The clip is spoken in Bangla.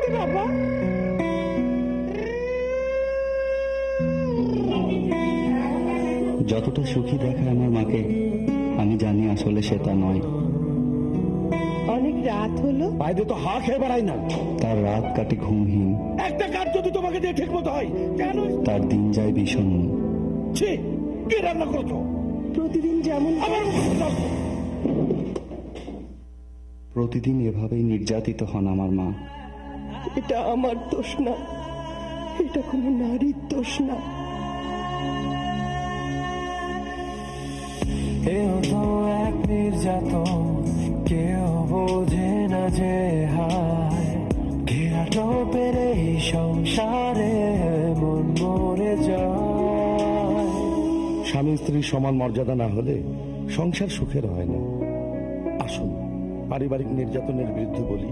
শান্তি বাবা। যতটা সুখী দেখায় আমার মাকে, আমি জানি আসলে সে তা নয়। অনেক রাত হলো, বাইরে তো হা খেয়ে বেড়াই না। তার রাত কাটে ঘুমহীন, একটা কাজ যদি তোমাকে দিয়ে ঠিক মতো হয় কেন? তার দিন যায় বিষণ্ণ। ছি, কি রান্না করছো? প্রতিদিন যেমন আবার প্রতিদিন এভাবেই নির্যাতিত হন আমার মা। এটা আমার দোষ না, এটা কোনো নারীর দোষ না। এও তো এক নির্যাতন, কেউ বোঝে না যে হায় ঘেরাটো পেরে এই সংসারে মন মরে যায়। স্বামী স্ত্রীর সমান মর্যাদা না হলে সংসার সুখের হয় না। আসুন পারিবারিক নির্যাতনের বিরুদ্ধে বলি।